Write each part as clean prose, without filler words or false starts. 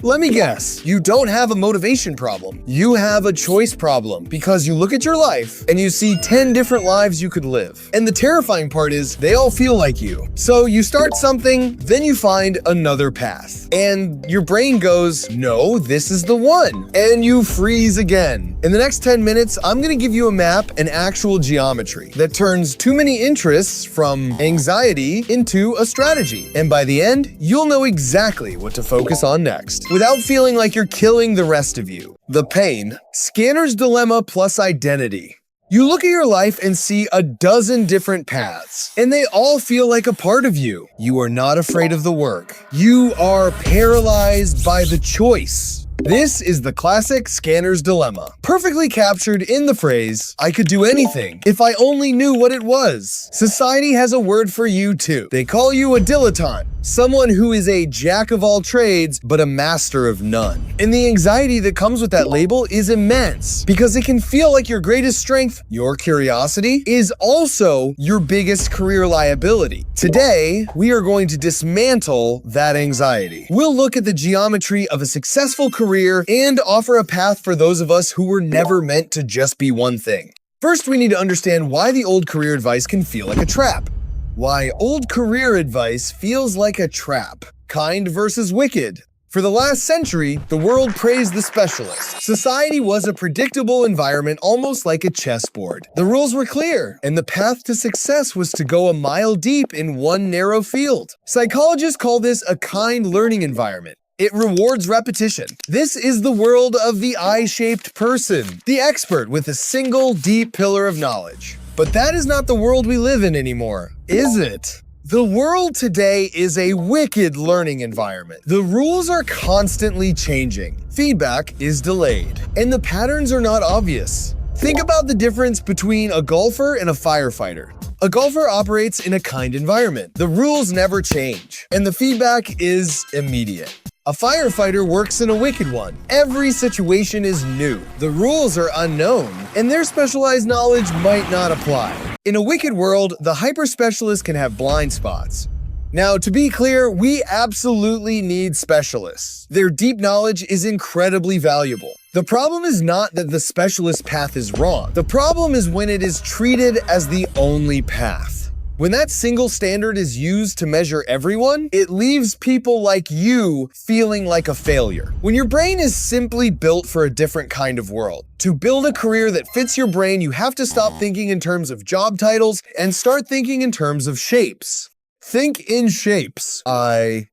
Let me guess, you don't have a motivation problem. You have a choice problem because you look at your life and you see 10 different lives you could live. And the terrifying part is they all feel like you. So you start something, then you find another path. And your brain goes, no, this is the one. And you freeze again. In the next 10 minutes, I'm gonna give you a map and actual geometry that turns too many interests from anxiety into a strategy. And by the end, you'll know exactly what to focus on next, without feeling like you're killing the rest of you. The pain. Scanner's dilemma plus identity. You look at your life and see a dozen different paths, and they all feel like a part of you. You are not afraid of the work. You are paralyzed by the choice. This is the classic Scanner's dilemma, perfectly captured in the phrase, I could do anything if I only knew what it was. Society has a word for you too. They call you a dilettante, someone who is a jack of all trades but a master of none. And the anxiety that comes with that label is immense because it can feel like your greatest strength, your curiosity, is also your biggest career liability. Today, we are going to dismantle that anxiety. We'll look at the geometry of a successful career and offer a path for those of us who were never meant to just be one thing. First, we need to understand why the old career advice can feel like a trap. Why old career advice feels like a trap. Kind versus wicked. For the last century, the world praised the specialist. Society was a predictable environment, almost like a chessboard. The rules were clear, and the path to success was to go a mile deep in one narrow field. Psychologists call this a kind learning environment. It rewards repetition. This is the world of the I-shaped person, the expert with a single deep pillar of knowledge. But that is not the world we live in anymore, is it? The world today is a wicked learning environment. The rules are constantly changing. Feedback is delayed, and the patterns are not obvious. Think about the difference between a golfer and a firefighter. A golfer operates in a kind environment. The rules never change, and the feedback is immediate. A firefighter works in a wicked one. Every situation is new. The rules are unknown, and their specialized knowledge might not apply. In a wicked world, the hyper-specialist can have blind spots. Now, to be clear, we absolutely need specialists. Their deep knowledge is incredibly valuable. The problem is not that the specialist path is wrong. The problem is when it is treated as the only path. When that single standard is used to measure everyone, it leaves people like you feeling like a failure. When your brain is simply built for a different kind of world. To build a career that fits your brain, you have to stop thinking in terms of job titles and start thinking in terms of shapes. Think in shapes. I-M.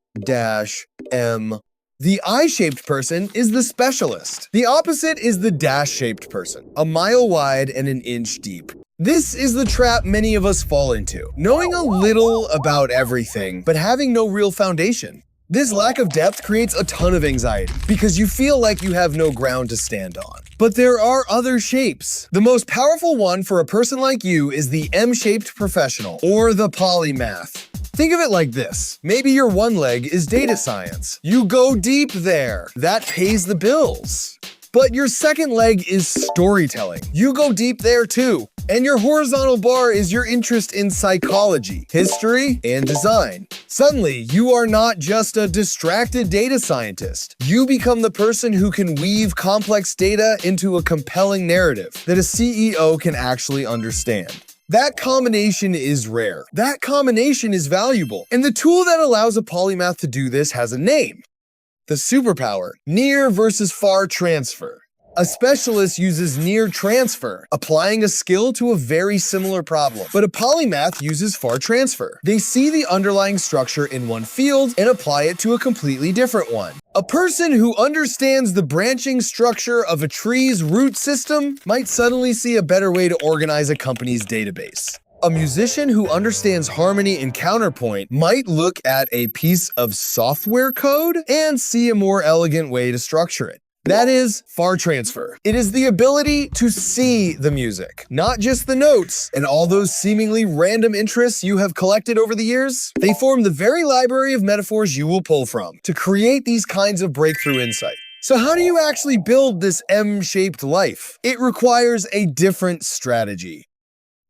The I-shaped person is the specialist. The opposite is the dash-shaped person, a mile wide and an inch deep. This is the trap many of us fall into, knowing a little about everything, but having no real foundation. This lack of depth creates a ton of anxiety because you feel like you have no ground to stand on. But there are other shapes. The most powerful one for a person like you is the M-shaped professional, or the polymath. Think of it like this. Maybe your one leg is data science. You go deep there. That pays the bills. But your second leg is storytelling. You go deep there too. And your horizontal bar is your interest in psychology, history, and design. Suddenly, you are not just a distracted data scientist. You become the person who can weave complex data into a compelling narrative that a CEO can actually understand. That combination is rare. That combination is valuable. And the tool that allows a polymath to do this has a name. The superpower, near versus far transfer. A specialist uses near transfer, applying a skill to a very similar problem. But a polymath uses far transfer. They see the underlying structure in one field and apply it to a completely different one. A person who understands the branching structure of a tree's root system might suddenly see a better way to organize a company's database. A musician who understands harmony and counterpoint might look at a piece of software code and see a more elegant way to structure it. That is far transfer. It is the ability to see the music, not just the notes, and all those seemingly random interests you have collected over the years. They form the very library of metaphors you will pull from to create these kinds of breakthrough insight. So how do you actually build this M-shaped life? It requires a different strategy.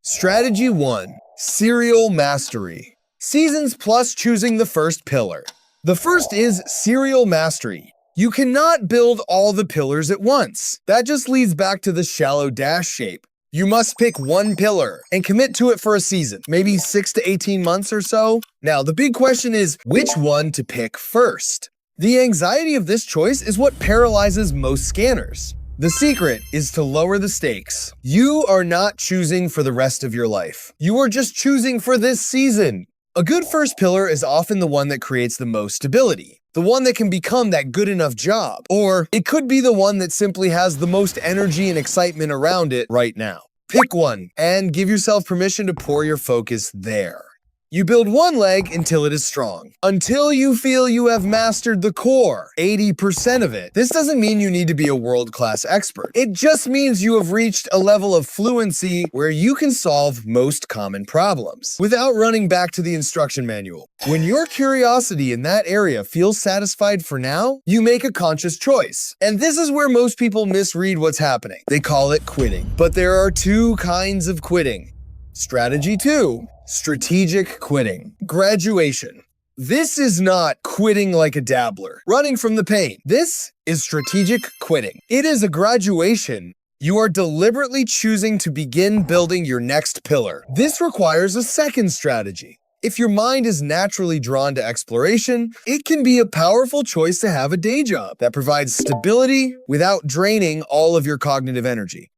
Strategy 1. Serial mastery. Seasons plus choosing the first pillar. The first is serial mastery. You cannot build all the pillars at once. That just leads back to the shallow dash shape. You must pick one pillar and commit to it for a season, maybe 6 to 18 months or so. Now, the big question is which one to pick first. The anxiety of this choice is what paralyzes most scanners. The secret is to lower the stakes. You are not choosing for the rest of your life. You are just choosing for this season. A good first pillar is often the one that creates the most stability, the one that can become that good enough job, or it could be the one that simply has the most energy and excitement around it right now. Pick one and give yourself permission to pour your focus there. You build one leg until it is strong, until you feel you have mastered the core, 80% of it. This doesn't mean you need to be a world-class expert. It just means you have reached a level of fluency where you can solve most common problems without running back to the instruction manual. When your curiosity in that area feels satisfied for now, you make a conscious choice. And this is where most people misread what's happening. They call it quitting. But there are two kinds of quitting. Strategy 2. Strategic quitting. Graduation. This is not quitting like a dabbler, running from the pain. This is strategic quitting. It is a graduation. You are deliberately choosing to begin building your next pillar. This requires a second strategy. If your mind is naturally drawn to exploration, it can be a powerful choice to have a day job that provides stability without draining all of your cognitive energy.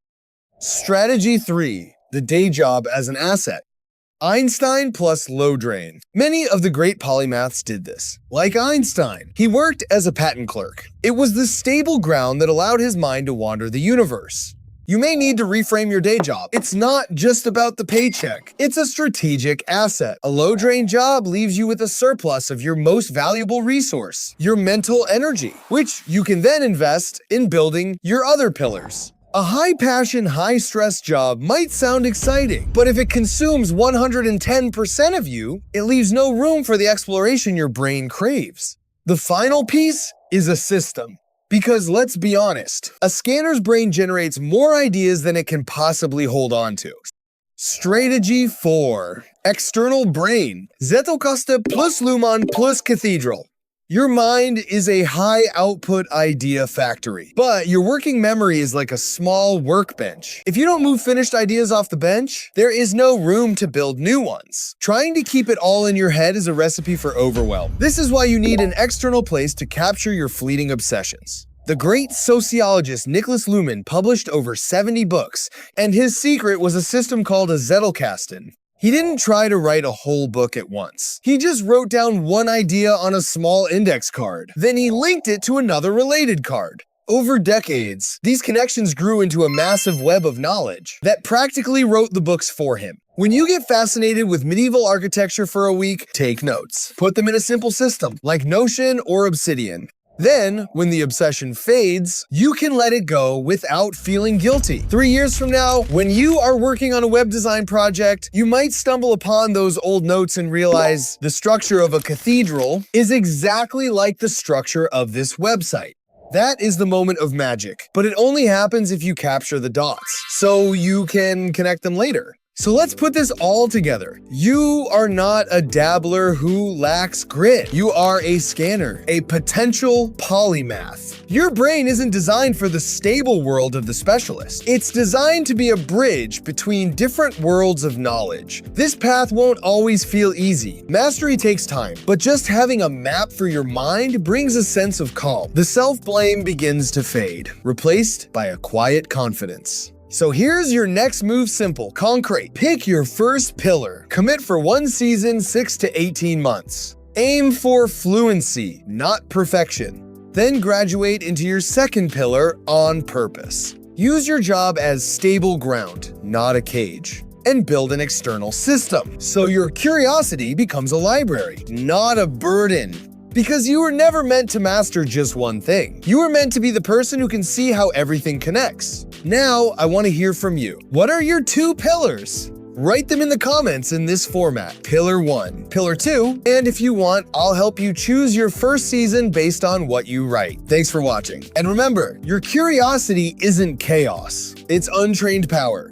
Strategy 3. The day job as an asset. Einstein plus low drain. Many of the great polymaths did this. Like Einstein, he worked as a patent clerk. It was the stable ground that allowed his mind to wander the universe. You may need to reframe your day job. It's not just about the paycheck. It's a strategic asset. A low drain job leaves you with a surplus of your most valuable resource, your mental energy, which you can then invest in building your other pillars. A high-passion, high-stress job might sound exciting, but if it consumes 110% of you, it leaves no room for the exploration your brain craves. The final piece is a system. Because let's be honest, a scanner's brain generates more ideas than it can possibly hold on to. Strategy 4. External brain. Zettelkasten plus Luhmann plus cathedral. Your mind is a high-output idea factory, but your working memory is like a small workbench. If you don't move finished ideas off the bench, there is no room to build new ones. Trying to keep it all in your head is a recipe for overwhelm. This is why you need an external place to capture your fleeting obsessions. The great sociologist Niklas Luhmann published over 70 books, and his secret was a system called a Zettelkasten. He didn't try to write a whole book at once. He just wrote down one idea on a small index card. Then he linked it to another related card. Over decades, these connections grew into a massive web of knowledge that practically wrote the books for him. When you get fascinated with medieval architecture for a week, take notes. Put them in a simple system, like Notion or Obsidian. Then, when the obsession fades, you can let it go without feeling guilty. 3 years from now, when you are working on a web design project, you might stumble upon those old notes and realize the structure of a cathedral is exactly like the structure of this website. That is the moment of magic, but it only happens if you capture the dots, so you can connect them later. So let's put this all together. You are not a dabbler who lacks grit. You are a scanner, a potential polymath. Your brain isn't designed for the stable world of the specialist. It's designed to be a bridge between different worlds of knowledge. This path won't always feel easy. Mastery takes time, but just having a map for your mind brings a sense of calm. The self-blame begins to fade, replaced by a quiet confidence. So here's your next move, simple, concrete. Pick your first pillar. Commit for one season, 6 to 18 months. Aim for fluency, not perfection. Then graduate into your second pillar on purpose. Use your job as stable ground, not a cage. And build an external system, so your curiosity becomes a library, not a burden. Because you were never meant to master just one thing. You were meant to be the person who can see how everything connects. Now, I want to hear from you. What are your 2 pillars? Write them in the comments in this format. Pillar 1, Pillar 2, and if you want, I'll help you choose your first season based on what you write. Thanks for watching. And remember, your curiosity isn't chaos. It's untrained power.